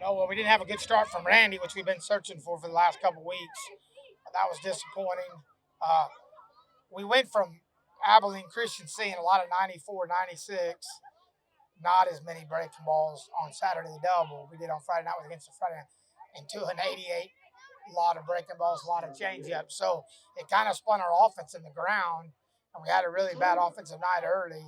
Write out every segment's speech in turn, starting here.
No, well, we didn't have a good start from Randy, which we've been searching for the last couple of weeks. That was disappointing. Uh, we went from Abilene Christian seeing a lot of 94, 96, not as many breaking balls on Saturday double. We did on Friday night against the Friday night, and to an 88, a lot of breaking balls, a lot of changeups. So it kind of spun our offense in the ground, and we had a really bad offensive night early.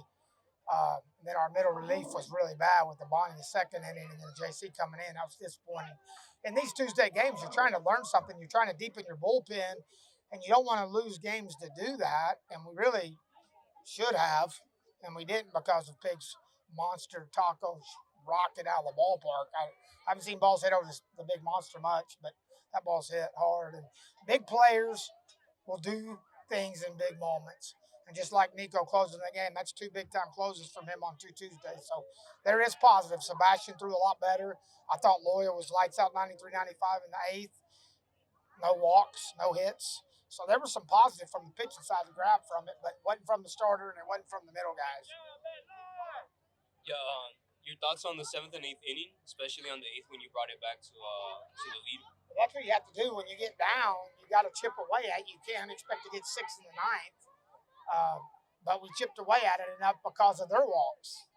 And then our middle relief was really bad with the Bonnie in the second inning and then the JC coming in. That was disappointing. In these Tuesday games, you're trying to learn something. You're trying to deepen your bullpen, and you don't want to lose games to do that. And we really should have, and we didn't because of Pig's monster taco rocket out of the ballpark. I haven't seen balls hit over the big monster much, but that ball's hit hard. And big players will do things in big moments. And just like Nico closing the game, that's two big time closes from him on 2 Tuesdays. So there is positive. Sebastian threw a lot better. I thought Loya was lights out 93, 95 in the eighth. No walks, no hits. So there was some positive from the pitching side to grab from it, but it wasn't from the starter and it wasn't from the middle guys. Yeah, your thoughts on the seventh and eighth inning, especially on the eighth when you brought it back to the lead. That's what you have to do when you get down. You got to chip away at it. You can't expect to get six in the ninth. But we chipped away at it enough because of their walks.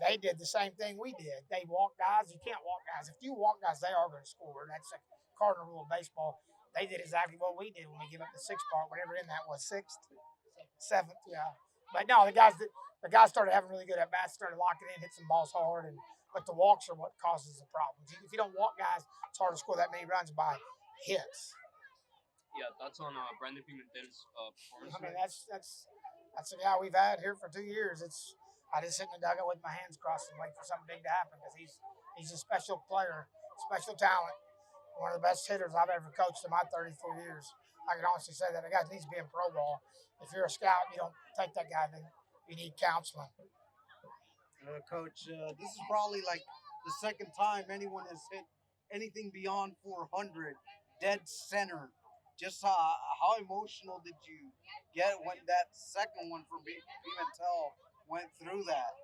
They did the same thing we did. They walk guys. You can't walk guys. If you walk guys, they are going to score. That's a cardinal rule of baseball. They did exactly what we did when we give up the sixth part, whatever in that was, sixth, seventh, yeah. But no, the guys started having really good at bats, started locking in, hit some balls hard, and but the walks are what causes the problems. If you don't walk guys, it's hard to score that many runs by hits. Yeah, thoughts on Brandon Pimentel's performance. I mean, that's a guy we've had here for 2 years. I just sit in the dugout with my hands crossed and wait for something big to happen because he's a special player, special talent, one of the best hitters I've ever coached in my 34 years. I can honestly say that a guy needs to be in pro ball. If you're a scout, you don't take that guy. Then you need counseling. Coach, this is probably like the second time anyone has hit anything beyond 400 dead center. Just how emotional did you get when that second one for Pimentel went through that?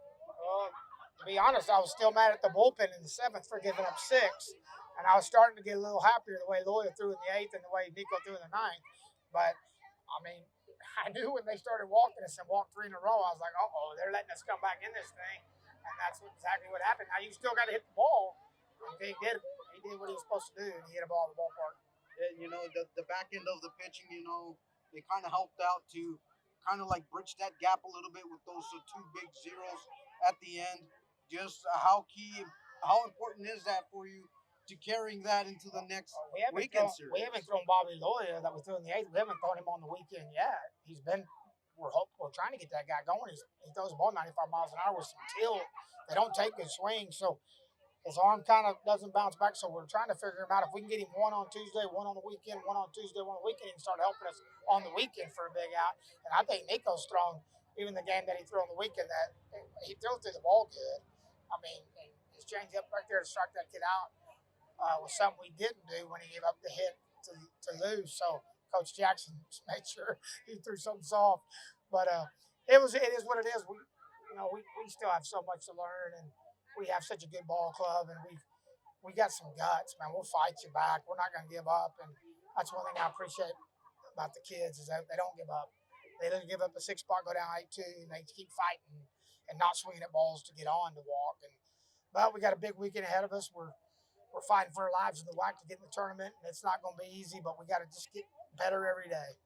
To be honest, I was still mad at the bullpen in the seventh for giving up six, and I was starting to get a little happier the way Loya threw in the eighth and the way Nico threw in the ninth. But I mean, I knew when they started walking us and walked three in a row, I was like, oh, they're letting us come back in this thing, and that's exactly what happened. Now you still got to hit the ball. And he did what he was supposed to do, and he hit a ball in the ballpark. The back end of the pitching, they kind of helped out to kind of like bridge that gap a little bit with those two big zeros at the end. Just how important is that for you to carrying that into the next weekend series? We haven't thrown Bobby Loya that we threw in the eighth. We haven't thrown him on the weekend yet. He's been. We're trying to get that guy going. He throws the ball 95 miles an hour with some tilt. They don't take good swings, so his arm kind of doesn't bounce back. So we're trying to figure him out. If we can get him one on Tuesday, one on the weekend, one on Tuesday, one on the weekend, he can start helping us on the weekend for a big out. And I think Nico's thrown, even the game that he threw on the weekend, that he threw through the ball good. I mean, his changeup right there to strike that kid out was something we didn't do when he gave up the hit to lose. So Coach Jackson made sure he threw something soft. But it is what it is. We still have so much to learn, and we have such a good ball club, and we got some guts, man. We'll fight you back. We're not going to give up, and that's one thing I appreciate about the kids is that they don't give up. They don't give up a six spot, go down 8-2, and they keep fighting and not swinging at balls to get on to walk. But we got a big weekend ahead of us. We're fighting for our lives in the WAC to get in the tournament, and it's not going to be easy, but we got to just get better every day.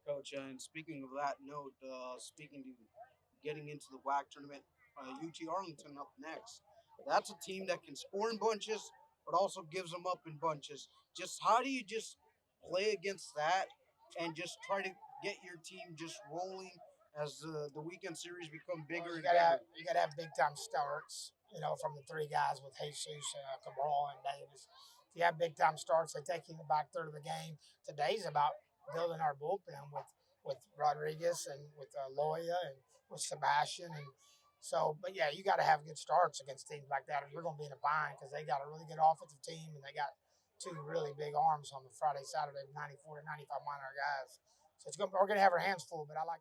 Coach, and speaking of that note, speaking to getting into the WAC tournament, UT Arlington up next. That's a team that can score in bunches, but also gives them up in bunches. Just how do you just play against that and just try to get your team just rolling as the weekend series become bigger and bigger? You got to have big time starts. From the three guys with Jesus, Cabral, and Davis. If you have big time starts, they take you in the back third of the game. Today's about building our bullpen with Rodriguez and with Loya and with Sebastian and so. But yeah, you got to have good starts against teams like that, or you're going to be in a bind because they got a really good offensive team and they got two really big arms on the Friday, Saturday, 94 to 95 mile an hour guys. So we're going to have our hands full. But I like.